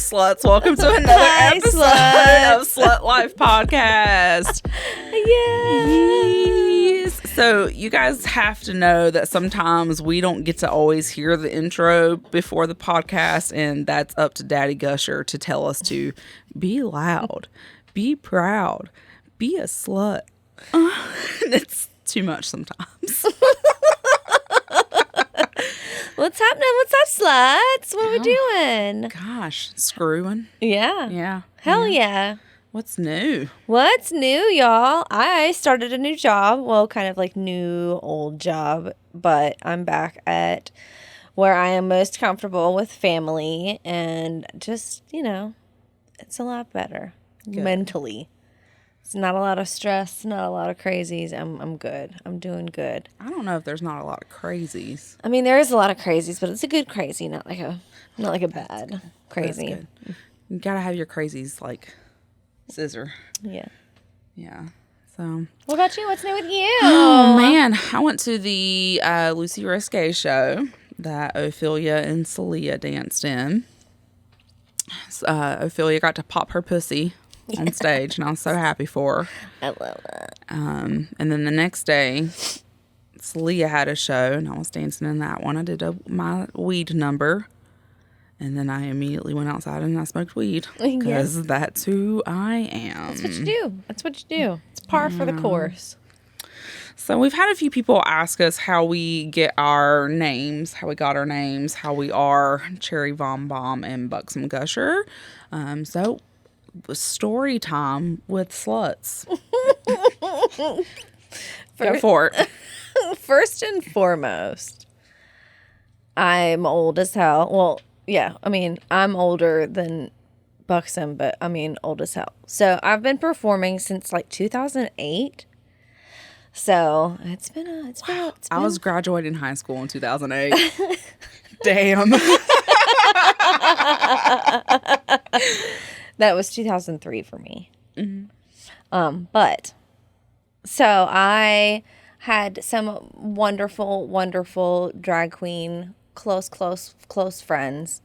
sluts. Welcome to another episode of Slut Life Podcast. Yes. So you guys have to know that sometimes we don't get to always hear the intro before the podcast, and that's up to Daddy Gusher to tell us to be loud, be proud, be a slut. It's too much sometimes. What's happening? What's up, sluts? What are we doing? Gosh, screwing. Yeah. Yeah. Hell yeah. What's new? What's new, y'all? I started a new job. Well, kind of like new, old job. But I'm back at where I am most comfortable with family. And just, it's a lot better. Good. Mentally. It's not a lot of stress, not a lot of crazies. I'm good. I'm doing good. I don't know if there's not a lot of crazies. I mean, there is a lot of crazies, but it's a good crazy, not like a bad crazy. That's good. You gotta have your crazies like scissor. Yeah. Yeah. So. What about you? What's new with you? Oh man, I went to the Lucy Risque show that Ophelia and Celia danced in. Ophelia got to pop her pussy on stage, and I was so happy for her. I love that. And then the next day, Celia had a show, and I was dancing in that one. I did my weed number, and then I immediately went outside and I smoked weed because that's who I am. That's what you do. That's what you do. It's par for the course. So we've had a few people ask us how we get our names, how we got our names, how we are Cherry Vom Bomb and Buxom Gusher. So story time with sluts. Go for it. First and foremost, I'm old as hell. Well, yeah, I mean, I'm older than Buxom, but I mean, old as hell. So I've been performing since like 2008. So it's been I was graduating high school in 2008. Damn. That was 2003 for me. Mm-hmm. But so I had some wonderful, wonderful drag queen, close friends,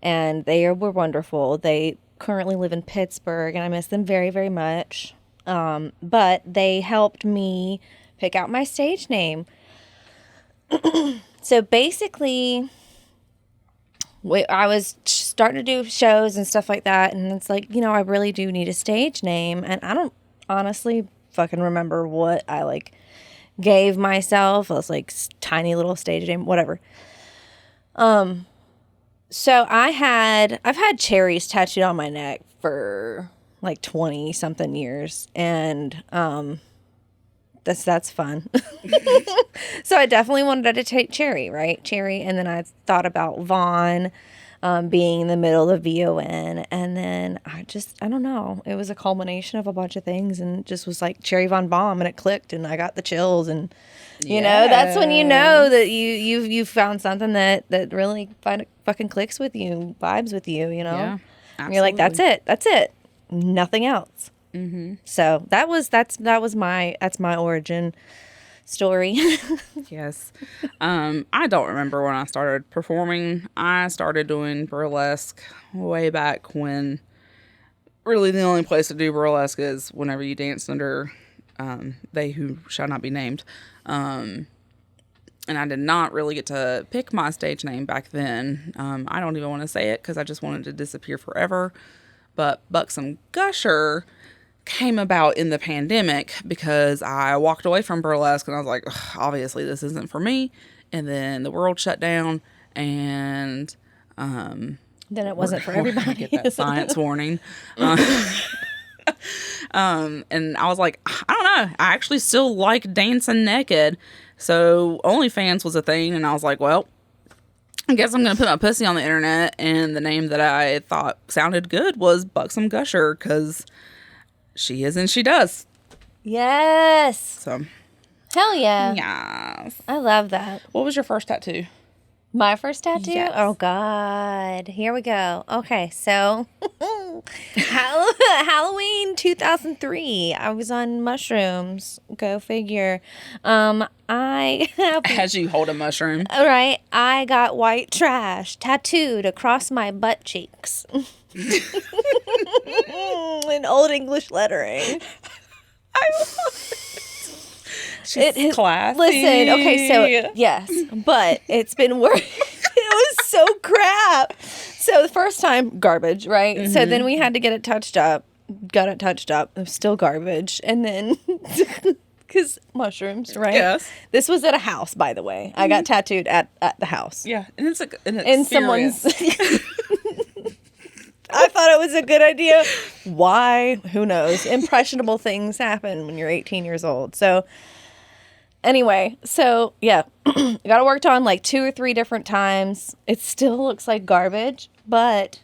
and they were wonderful. They currently live in Pittsburgh, and I miss them very, very much. But they helped me pick out my stage name. So basically, I was starting to do shows and stuff like that, and it's like, I really do need a stage name, and I don't honestly fucking remember what I gave myself. It was tiny little stage name, whatever. So I've had cherries tattooed on my neck for 20 something years, and that's fun. So I definitely wanted to take Cherry, right? Cherry. And then I thought about Vaughn being in the middle of VON. And then I don't know. It was a culmination of a bunch of things, and just was like Cherry Von Bomb, and it clicked, and I got the chills. And, that's when you know that you found something that really fucking clicks with you, vibes with you, Yeah, and you're like, that's it. Nothing else. Mm-hmm. So that's my origin story. Yes. I don't remember when I started performing. I started doing burlesque way back when really the only place to do burlesque is whenever you dance under They Who Shall Not Be Named. And I did not really get to pick my stage name back then. I don't even want to say it because I just wanted to disappear forever. But Buxom Gusher came about in the pandemic because I walked away from burlesque and I was like, obviously this isn't for me. And then the world shut down, and then it wasn't for everybody. Get that science warning. And I was like, I don't know. I actually still like dancing naked. So OnlyFans was a thing, and I was like, well, I guess I'm going to put my pussy on the internet, and the name that I thought sounded good was Buxom Gusher, because she is and she does. Yes. So. Hell yeah. Yes. I love that. What was your first tattoo? My first tattoo? Yes. Oh, God. Here we go. Okay, so Halloween 2003. I was on mushrooms. Go figure. As you hold a mushroom. All right. I got white trash tattooed across my butt cheeks. In Old English lettering. I love it. She's classy. Listen, okay, so yes, but it's been work. It was so crap. So the first time, garbage, right? Mm-hmm. So then we had to get it touched up. Got it touched up. It was still garbage. And then, because mushrooms, right? Yes. This was at a house, by the way. Mm-hmm. I got tattooed at the house. Yeah, and it's an in someone's. I thought it was a good idea. Why? Who knows? Impressionable things happen when you're 18 years old. So anyway, so yeah, got it worked on like 2 or 3 different times. It still looks like garbage, but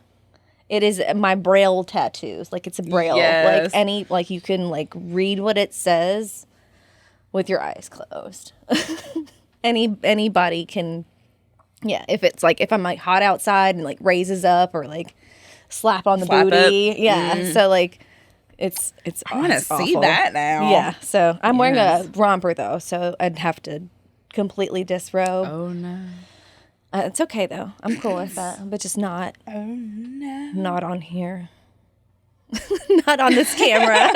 it is my braille tattoos. Like it's a braille. Yes. Like you can like read what it says with your eyes closed. Anybody can, yeah. If it's like, if I'm like hot outside and like raises up or like slap on the booty. It. Yeah. Mm. So like it's I want to see that now. Yeah. So I'm wearing a romper though, so I'd have to completely disrobe. Oh no. It's okay though. I'm cool with that, but just not. Oh no. Not on here. Not on this camera.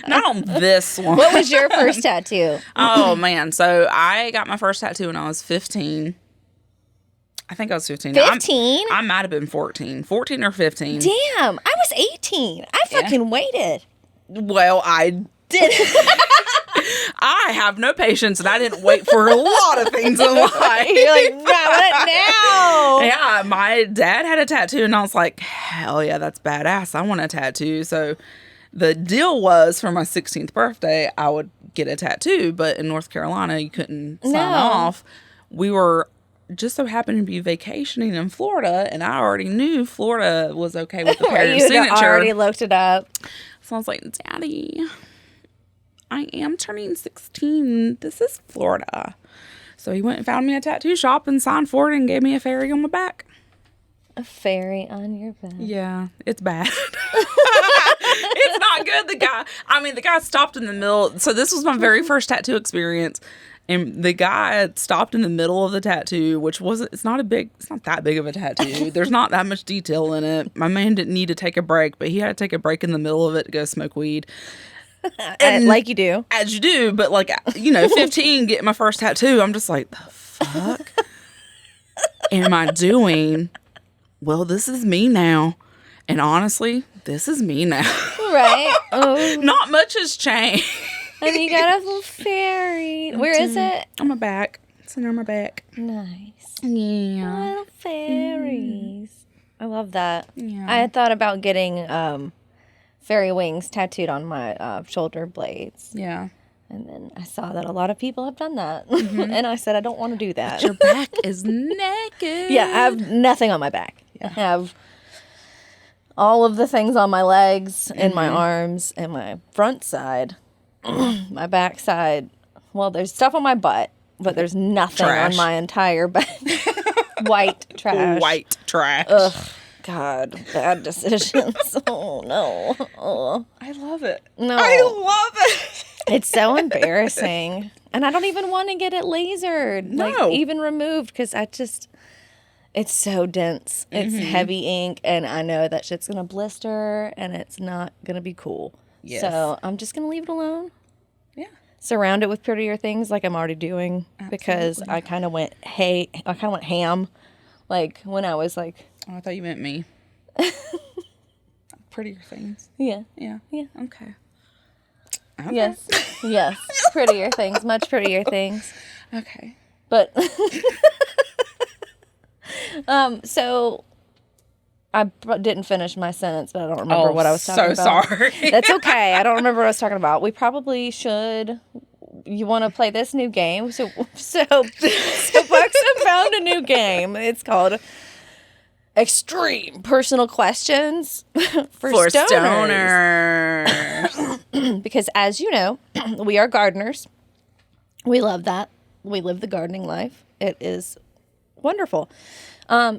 Not on this one. What was your first tattoo? Oh man, so I got my first tattoo when I was 15. I think I was 15. 15? I might have been 14. 14 or 15. Damn, I was 18. I fucking waited. Well, I did. I have no patience, and I didn't wait for a lot of things in life. You're like, what now? Yeah, my dad had a tattoo, and I was like, hell yeah, that's badass. I want a tattoo. So the deal was for my 16th birthday, I would get a tattoo, but in North Carolina, you couldn't sign off. We were just so happened to be vacationing in Florida, and I already knew Florida was okay with the parent signature. You already looked it up. So I was like, Daddy, I am turning 16. This is Florida. So he went and found me a tattoo shop and signed for it and gave me a fairy on my back. A fairy on your back. Yeah, it's bad. It's not good. The guy stopped in the middle. So this was my very first tattoo experience. And the guy stopped in the middle of the tattoo, which it's not that big of a tattoo. There's not that much detail in it. My man didn't need to take a break, but he had to take a break in the middle of it to go smoke weed. And like you do. As you do, but 15, getting my first tattoo, I'm just like, the fuck am I doing? Well, this is me now. And honestly, this is me now. Right. Oh. Not much has changed. And you got a little fairy. Where is it? On my back. It's under my back. Nice. Yeah. Little fairies. I love that. Yeah. I had thought about getting fairy wings tattooed on my shoulder blades. Yeah. And then I saw that a lot of people have done that. Mm-hmm. And I said, I don't want to do that. But your back is naked. Yeah, I have nothing on my back. Yeah. I have all of the things on my legs and my arms and my front side. My back side. Well, there's stuff on my butt, but there's nothing on my entire back. White trash. White trash. Ugh. God, bad decisions. Oh, no. Oh. I love it. No. I love it. It's so embarrassing. And I don't even want to get it lasered. No. Even removed, because it's so dense. It's heavy ink, and I know that shit's going to blister, and it's not going to be cool. Yes. So I'm just going to leave it alone. Yeah. Surround it with prettier things like I'm already doing. Absolutely. Because I kind of went ham. Like when I was like... Oh, I thought you meant me. Prettier things. Yeah. Yeah. Yeah. Okay. Yes. Yes. Prettier things. Much prettier things. Okay. But... so... I didn't finish my sentence, but I don't remember what I was talking about. So sorry. That's okay. I don't remember what I was talking about. We probably should. You want to play this new game? So Buxom found a new game. It's called Extreme Personal Questions for stoners. Because as you know, we are gardeners. We love that. We live the gardening life. It is wonderful.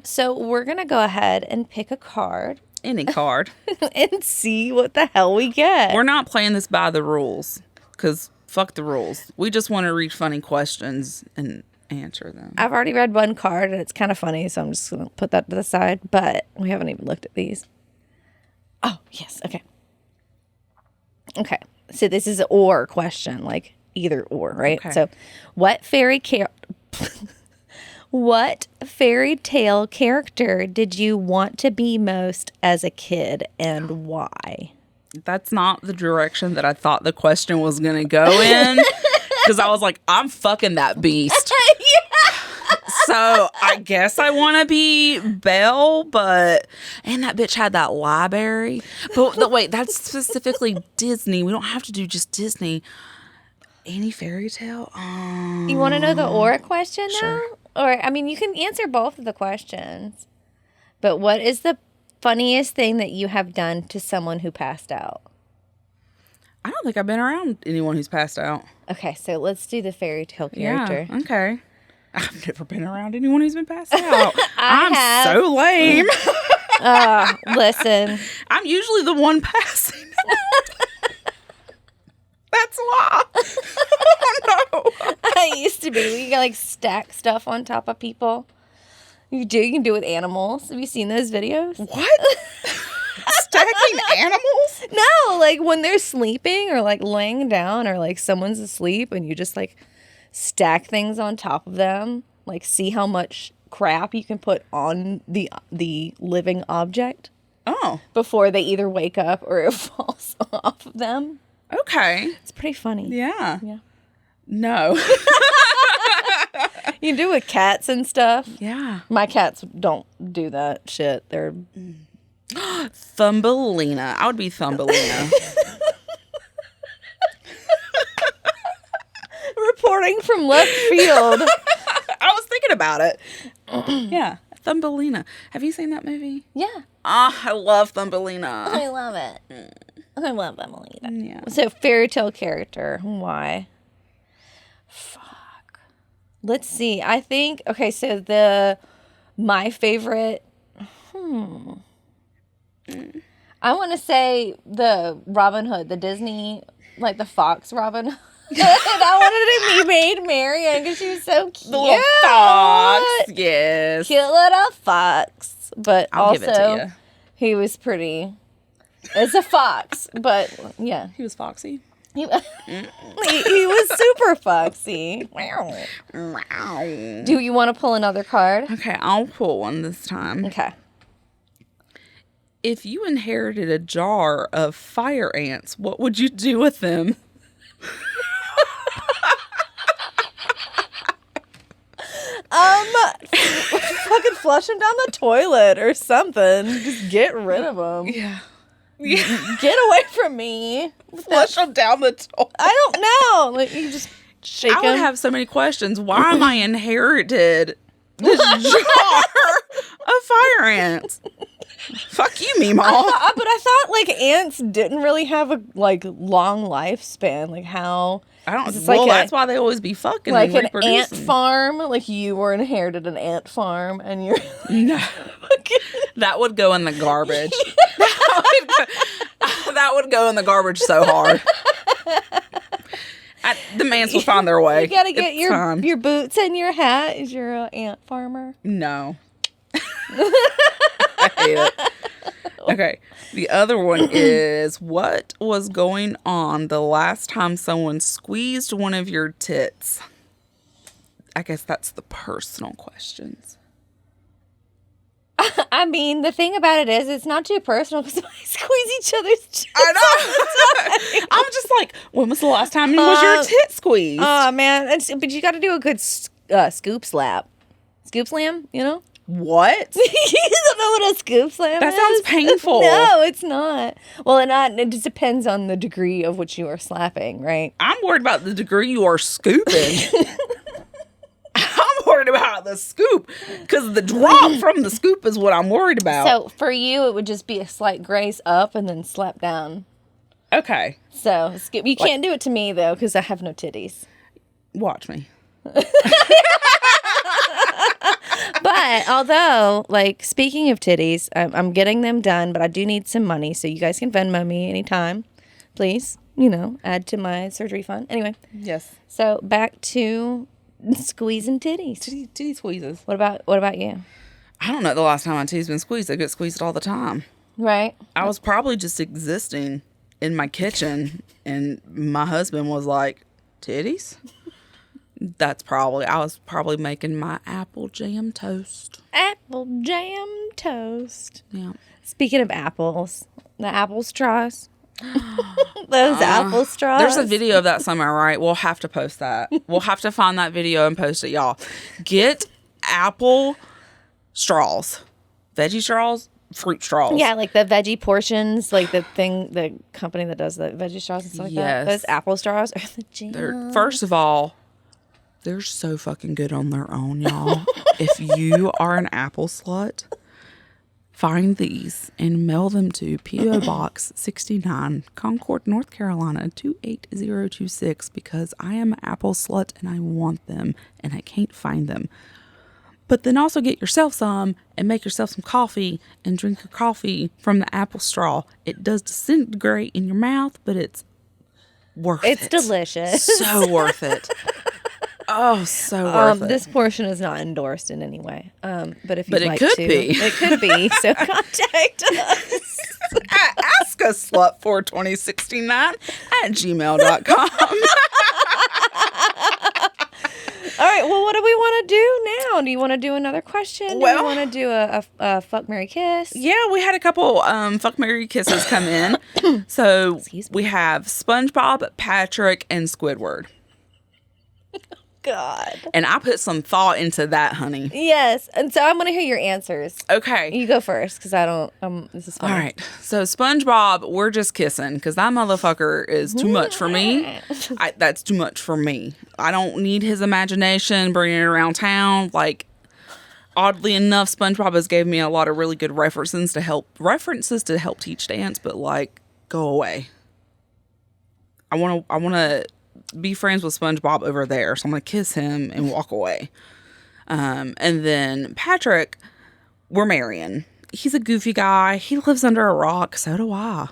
So we're going to go ahead and pick a card. Any card. And see what the hell we get. We're not playing this by the rules, because fuck the rules. We just want to read funny questions and answer them. I've already read one card, and it's kind of funny, so I'm just going to put that to the side. But we haven't even looked at these. Oh, yes. Okay. Okay. So this is an or question, like either or, right? Okay. So what fairy tale character did you want to be most as a kid, and why? That's not the direction that I thought the question was going to go in. Because I was like, I'm fucking that beast. So I guess I want to be Belle, and that bitch had that library. But wait, that's specifically Disney. We don't have to do just Disney. Any fairy tale? You want to know the or question now? Sure. Or, I mean, you can answer both of the questions. But what is the funniest thing that you have done to someone who passed out? I don't think I've been around anyone who's passed out. Okay, so let's do the fairy tale character. Yeah, okay. I've never been around anyone who's been passed out. I'm so lame. Listen. I'm usually the one passing out. That's why. Oh, no. I used to be. We can like stack stuff on top of people. You can do it with animals. Have you seen those videos? What? Stacking animals? No, like when they're sleeping or like laying down or like someone's asleep and you just like stack things on top of them. Like see how much crap you can put on the living object. Oh. Before they either wake up or it falls off of them. Okay. It's pretty funny. Yeah. Yeah. No. You can do it with cats and stuff. Yeah. My cats don't do that shit. They're... Thumbelina. I would be Thumbelina. Reporting from left field. I was thinking about it. Yeah. Thumbelina. Have you seen that movie? Yeah. I love Thumbelina. I love it. I love Thumbelina. Yeah. So, fairy tale character. Why? Fuck. Let's see. I think, okay, so my favorite, I want to say the Robin Hood, the Disney, like the Fox Robin Hood. And I wanted to be Maid Marian because she was so cute. The little fox. Yes. Cute little fox. But I'll give it to you. He was pretty as a fox. But yeah. He was foxy. He was super foxy. Do you want to pull another card? Okay, I'll pull one this time. Okay. If you inherited a jar of fire ants, what would you do with them? Fucking flush them down the toilet or something. Just get rid of them. Yeah. Get away from me. Flush them down the toilet. I don't know. Like you just shake them. I would have so many questions. Why am I inherited this jar of fire ants? Fuck you, Meemaw. But I thought like ants didn't really have a like long lifespan. Like how I don't. It's Well, like that's why they always be fucking like and an reproducing. ant farm. Like you were inherited an ant farm, and you're No, that would go in the garbage. That would go in the garbage so hard. The mans will find their way. You gotta get It's fine. your boots and your hat. Is you're an ant farmer? No. I hate it. Okay. The other one is, what was going on the last time someone squeezed one of your tits? I guess that's the personal questions. I mean, the thing about it is, it's not too personal because we squeeze each other's tits. I know. I'm just like, when was the last time was your tit squeezed? Oh, man. But you got to do a good scoop slap. Scoop slam, you know? What? You don't know what a scoop slam That is? sounds painful. No, it's not. Well, it just depends on the degree of which you are slapping, right? I'm worried about the degree you are scooping. I'm worried about the scoop because the drop from the scoop is what I'm worried about. So for you, it would just be a slight graze up and then slap down. Okay. So you can't do it to me, though, because I have no titties. Watch me. But although, like, speaking of titties, I'm getting them done, but I do need some money, so you guys can Venmo me anytime. Please, add to my surgery fund. Anyway. Yes. So back to Squeezing titties. Titty squeezes. What about you? I don't know the last time my titty's been squeezed. I get squeezed all the time. Right. I was probably just existing in my kitchen, and my husband was like, titties? I was probably making my apple jam toast. Apple jam toast. Yeah. Speaking of apples, the apple straws. Those apple straws. There's a video of that somewhere, right? We'll have to post that. We'll have to find that video and post it, y'all. Get apple straws. Veggie straws, fruit straws. Yeah, like the veggie portions, like the company that does the veggie straws and stuff like that. Those apple straws are the jam. First of all, they're so fucking good on their own, y'all. If you are an apple slut, find these and mail them to P.O. Box 69, Concord, North Carolina, 28026, because I am an apple slut and I want them and I can't find them. But then also get yourself some and make yourself some coffee and drink your coffee from the apple straw. It does disintegrate in your mouth, but it's worth it. It's delicious. So worth it. Oh, so worth it. This portion is not endorsed in any way. But if you'd like could to, be. it could be. So contact us. Ask us slut42069 at gmail.com. All right. Well, what do we want to do now? Do you want to do another question? Do you want to do a fuck, marry, kiss? Yeah, we had a couple fuck, marry, kisses come in. So we have SpongeBob, Patrick, and Squidward. God. And I put some thought into that, honey. Yes. And so I'm going to hear your answers. Okay. You go first because I don't, this is fun. All right. So SpongeBob, we're just kissing because that motherfucker is too much for me. That's too much for me. I don't need his imagination bringing it around town. Like, oddly enough, SpongeBob has gave me a lot of really good references to help teach dance, but like, go away. I want to be friends with SpongeBob over there, so I'm gonna kiss him and walk away. And then Patrick, we're marrying. He's a goofy guy. He lives under a rock. So do I.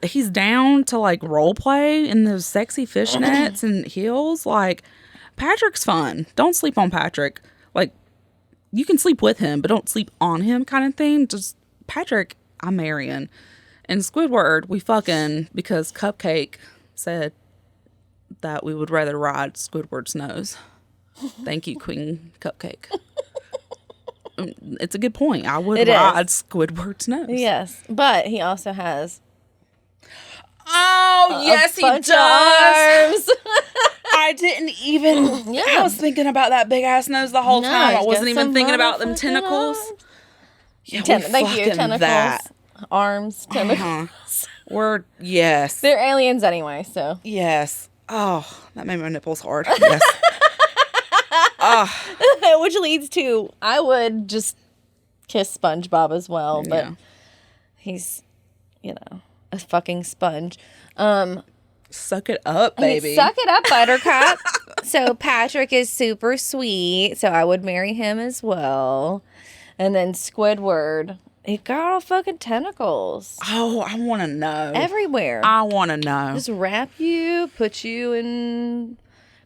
He's down to like role play in those sexy fishnets and heels. Like, Patrick's fun. Don't sleep on Patrick. Like, you can sleep with him, but don't sleep on him, kind of thing. Just Patrick, I'm marrying. And Squidward, we fucking, because Cupcake said that we would rather ride Squidward's nose. Thank you, Queen Cupcake. It's a good point. I would ride Squidward's nose. Yes, but he also has... Oh, yes, he does. Arms. I didn't even... Yeah. I was thinking about that big-ass nose the whole time. I wasn't even thinking about them tentacles. Yeah, thank you, tentacles. That. Arms, tentacles. Yes. They're aliens anyway, so. Yes. Oh, that made my nipples hard. Yes. Which leads to, I would just kiss SpongeBob as well, but he's, a fucking sponge. Suck it up, baby. Suck it up, Buttercup. So Patrick is super sweet, so I would marry him as well. And then Squidward... He got all fucking tentacles. Oh, I want to know. Everywhere. I want to know. Just wrap you, put you in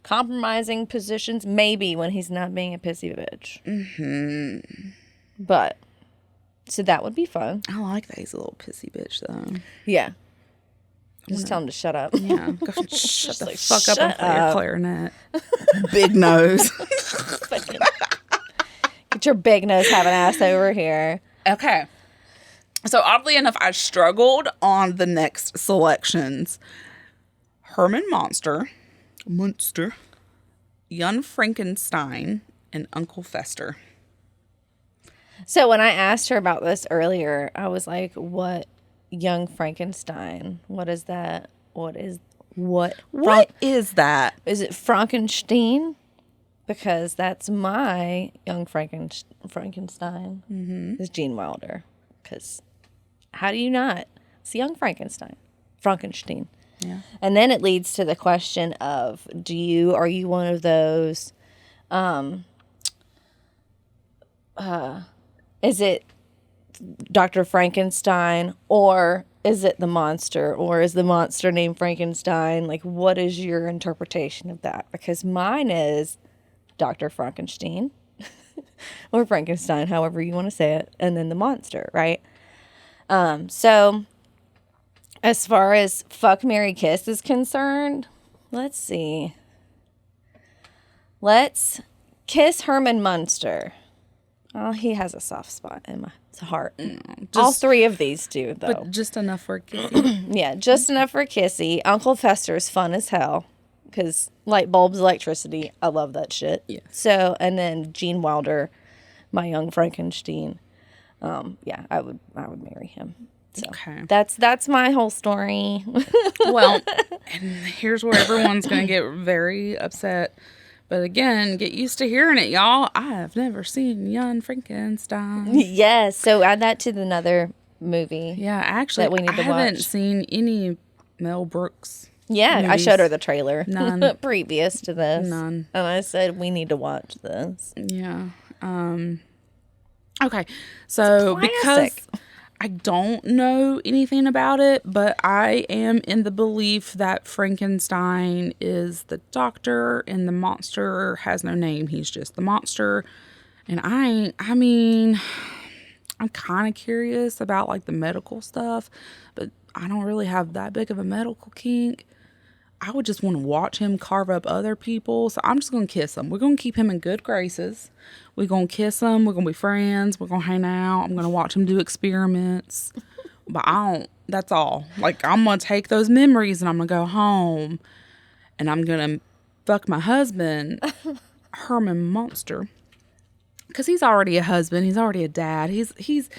compromising positions, maybe when he's not being a pissy bitch. Mm-hmm. But, so that would be fun. I like that he's a little pissy bitch, though. Yeah. Just tell him to shut up. Yeah. Go shut the fuck up and play your clarinet. Big nose. Get your big nose having ass over here. Okay. So oddly enough, I struggled on the next selections. Herman Munster, Young Frankenstein, and Uncle Fester. So when I asked her about this earlier, I was like, what Young Frankenstein? What is that? What is that? Is it Frankenstein? Because that's my Young Frankenstein. Mm-hmm. Is Gene Wilder. Because how do you not? It's Young Frankenstein. Yeah. And then it leads to the question of, are you one of those, is it Dr. Frankenstein or is it the monster, or is the monster named Frankenstein? Like, what is your interpretation of that? Because mine is Dr. Frankenstein or Frankenstein, however you want to say it, and then the monster, right? So as far as fuck, marry, kiss is concerned, let's see. Let's kiss Herman Munster. Oh, he has a soft spot in my heart. All three of these do, though. But just enough for a kissy. Yeah, just enough for a kissy. Uncle Fester's fun as hell because light bulbs, electricity. I love that shit. Yeah. So, and then Gene Wilder, my young Frankenstein. Yeah, I would marry him. So Okay. That's my whole story. Well, and here's where everyone's going to get very upset. But again, get used to hearing it, y'all. I have never seen Young Frankenstein. Yes. So add that to another movie. Yeah, actually, that we need to I haven't watch. seen any Mel Brooks. Yeah, movies. I showed her the trailer. None. Previous to this. None. And I said, we need to watch this. Yeah. Okay. So because classic. I don't know anything about it, but I am in the belief that Frankenstein is the doctor and the monster has no name. He's just the monster. And I mean, I'm kind of curious about like the medical stuff, but I don't really have that big of a medical kink. I would just want to watch him carve up other people. So I'm just going to kiss him. We're going to keep him in good graces. We're going to kiss him. We're going to be friends. We're going to hang out. I'm going to watch him do experiments. But that's all. Like, I'm going to take those memories and I'm going to go home and I'm going to fuck my husband, Herman Monster. Because he's already a husband. He's already a dad. He's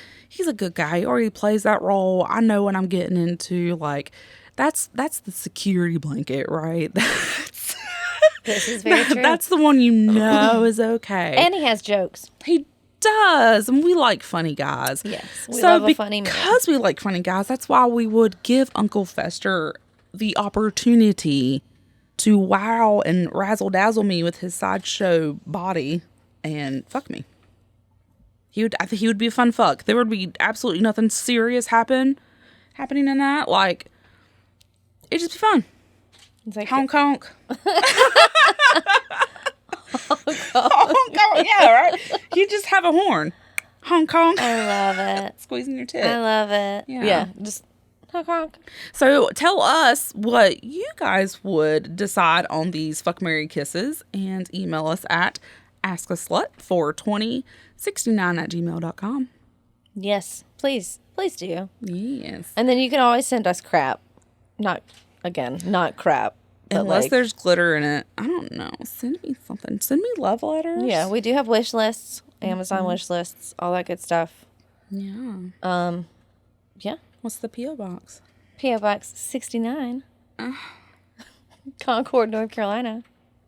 a good guy. He already plays that role. I know what I'm getting into. Like, that's the security blanket, right? This is very true. That's the one you know is okay. And he has jokes. He does. And we like funny guys. Yes. We love a funny man. Because we like funny guys, that's why we would give Uncle Fester the opportunity to wow and razzle dazzle me with his sideshow body and fuck me. I think he would be a fun fuck. There would be absolutely nothing serious happening in that. Like, it'd just be fun. It's like Honk honk. Honk honk. Yeah, right. You just have a horn. Honk honk. I love it. Squeezing your tit. I love it. Yeah. Just honk honk. So tell us what you guys would decide on these fuck, marry, kisses and email us at askaslut42069@gmail.com. Yes. Please do. Yes. And then you can always send us crap. Not crap. But Unless like, there's glitter in it. I don't know. Send me something. Send me love letters. yeah, we do have wish lists, Amazon wish lists, all that good stuff. Yeah. Yeah. What's the P.O. box? P.O. Box 69. Concord, North Carolina.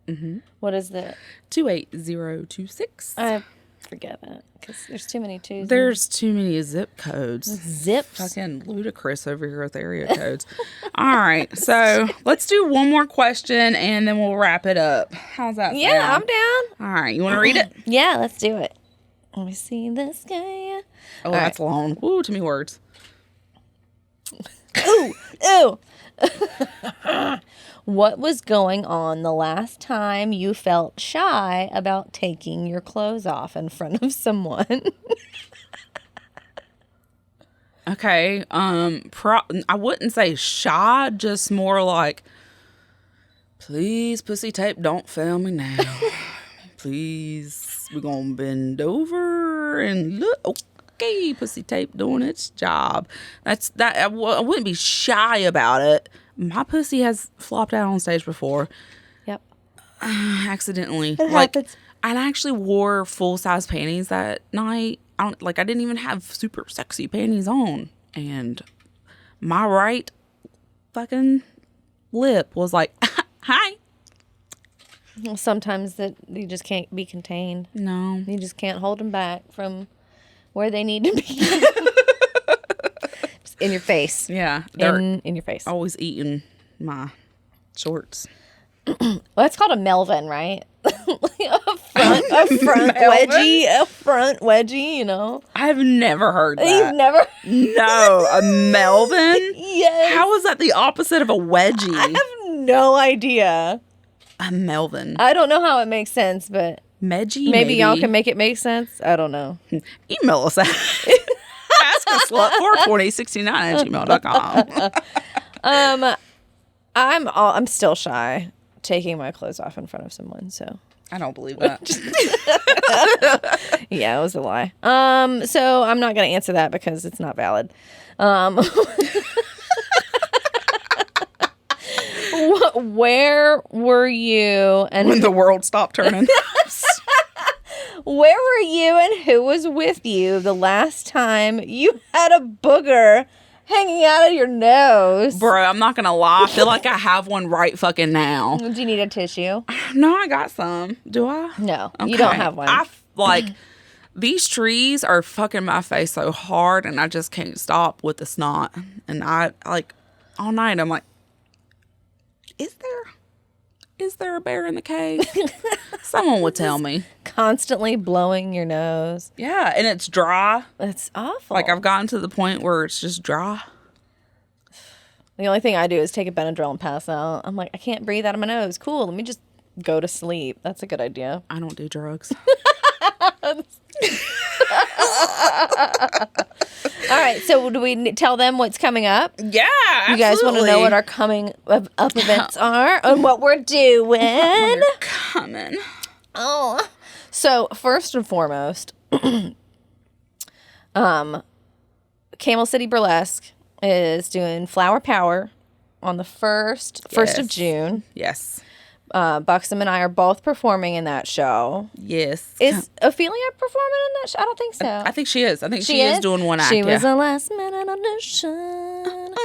Mm-hmm. What is the 28026. I forget it because there's too many twos. There's too many zip codes. Zips. Fucking ludicrous over here with area codes. All right, so let's do one more question and then we'll wrap it up. How's that sound? Yeah, I'm down. All right, you want to read it? Yeah, let's do it. Let me see this guy. Oh, that's long. Ooh, too many words. Ooh. What was going on the last time you felt shy about taking your clothes off in front of someone? Okay, I wouldn't say shy, just more like, please, pussy tape, don't fail me now. Please, we're gonna bend over and look. Okay, pussy tape doing its job. That's that. I wouldn't be shy about it. My pussy has flopped out on stage before. Yep. Accidentally. It happens. I actually wore full size panties that night. I didn't even have super sexy panties on. And my right fucking lip was like, hi. Well, sometimes that you just can't be contained. No. You just can't hold them back from where they need to be. Just in your face. Yeah. In your face. Always eating my shorts. Well, that's called a Melvin, right? A front wedgie, you know. I've never heard that. You've never? No, a Melvin? Yes. How is that the opposite of a wedgie? I have no idea. A Melvin. I don't know how it makes sense, but Medgie? maybe y'all can make it make sense. I don't know. Email us at askslut42069@gmail.com. I'm still shy taking my clothes off in front of someone, so I don't believe that. yeah, it was a lie. So I'm not going to answer that because it's not valid. Where were you and when the world stopped turning? Where were you and who was with you the last time you had a booger hanging out of your nose? Bro, I'm not gonna lie. I feel like I have one right fucking now. Do you need a tissue? No, I got some. Do I? No, you don't have one. These trees are fucking my face so hard, and I just can't stop with the snot. And I like all night. I'm like, is there a bear in the cave? Someone would tell me. Constantly blowing your nose. Yeah, and it's dry. It's awful. Like I've gotten to the point where it's just dry. The only thing I do is take a Benadryl and pass out. I'm like, I can't breathe out of my nose. Cool, let me just go to sleep. That's a good idea. I don't do drugs. All right, so do we tell them what's coming up? Yeah, You guys want to know what our coming up events are and what we're doing? We're coming. Oh, so first and foremost, Camel City Burlesk is doing Flower Power on the first of June. Yes. Buxom and I are both performing in that show. Yes. Is Ophelia performing in that show? I don't think so. I think she is. I think she is doing one act. She was a last minute audition.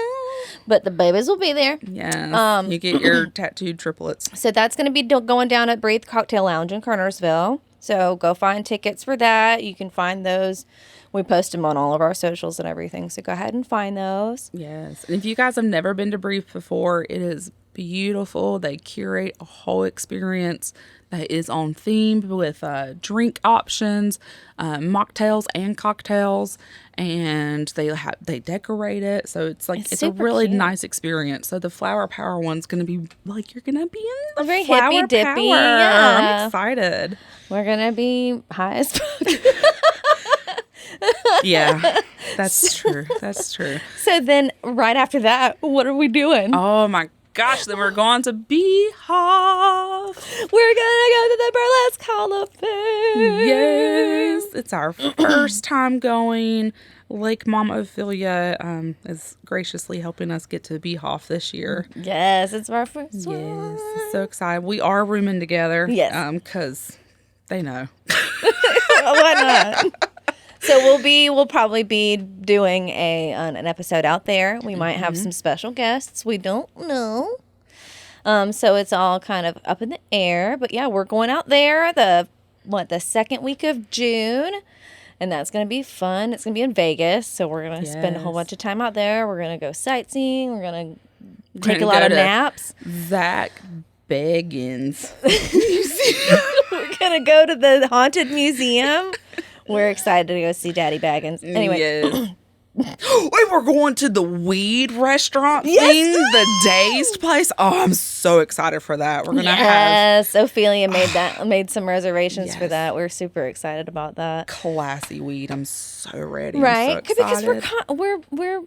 But the babies will be there. Yes. You get your tattooed triplets. So that's going to be going down at Breathe Cocktail Lounge in Kernersville. So go find tickets for that. You can find those. We post them on all of our socials and everything. So go ahead and find those. Yes. And if you guys have never been to Breathe before, it is beautiful. They curate a whole experience that is on theme with drink options, mocktails and cocktails, and they decorate it, so it's a really cute, nice experience. So the Flower Power one's going to be like you're going to be in the very Flower hippy dippy. Power. Yeah. I'm excited. We're going to be high as fuck. Yeah, that's true. That's true. So then right after that, what are we doing? Oh my gosh, then we're going to Beehive. We're gonna go to the Burlesk Hall of Fame. Yes, it's our first time going. Lake Mama Ophelia is graciously helping us get to Beehive this year. Yes, it's our first one. Yes, so excited. We are rooming together. Yes, because they know. Why not? So we'll probably be doing an episode out there. We might have some special guests. We don't know. So it's all kind of up in the air. But yeah, we're going out there the second week of June. And that's going to be fun. It's going to be in Vegas. So we're going to spend a whole bunch of time out there. We're going to go sightseeing. We're going to take a lot of naps. Zach Baggins. We're going to go to the Haunted Museum. We're excited to go see Daddy Baggins. Anyway. Yes. We were going to the weed restaurant thing, the Dazed place. Oh, I'm so excited for that. We're going to have... Yes, Ophelia made some reservations for that. We're super excited about that. Classy weed. I'm so ready. Right? I'm so excited. Because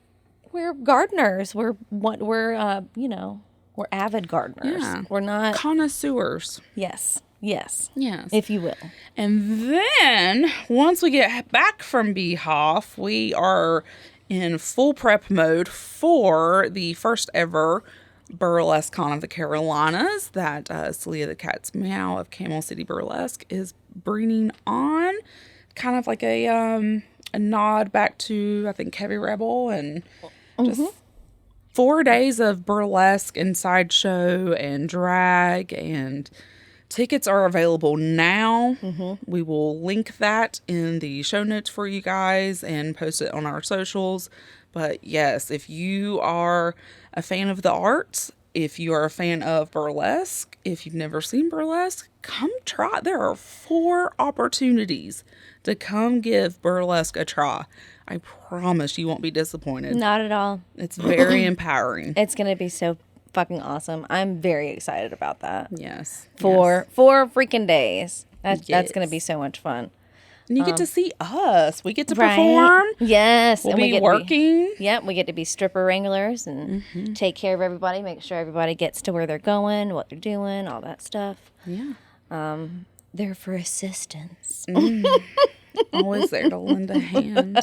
we're gardeners. We're avid gardeners. Yeah. We're not... connoisseurs. Yes. If you will. And then once we get back from Beehive, we are in full prep mode for the first ever Burlesque Con of the Carolinas that Celia the Cat's Meow of Camel City Burlesque is bringing on. Kind of like a nod back to, I think, Heavy Rebel, and just 4 days of burlesque and sideshow and drag, and tickets are available now. We will link that in the show notes for you guys and post it on our socials. But yes, if you are a fan of the arts, if you are a fan of burlesque, if you've never seen burlesque, come try. There are 4 opportunities to come give burlesque a try. I promise you won't be disappointed. Not at all. It's very empowering. It's going to be so fucking awesome. I'm very excited about that. Yes. For 4 freaking days. That's going to be Yes. so much fun. And you get to see us. We get to Right? perform. Yes. We'll and we be get working. Yep, we get to be stripper wranglers and take care of everybody, make sure everybody gets to where they're going, what they're doing, all that stuff. Yeah. They're for assistance. Always there to lend a hand.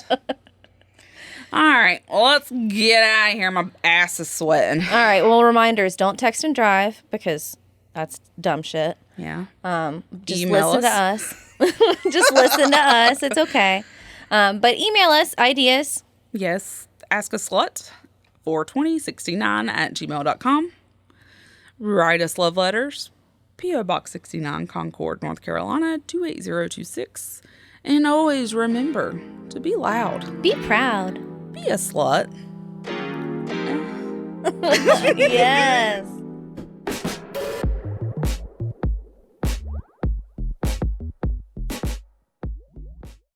All right. Well, let's get out of here. My ass is sweating. All right, well, reminders, don't text and drive because that's dumb shit. Yeah. Just Email listen to us. Just listen to us. It's okay. But email us ideas. Yes. Ask a slut 42069@gmail.com. Write us love letters. P.O. Box 69, Concord, North Carolina 28026. And always remember to be loud. Be proud. Be a slut. Yes.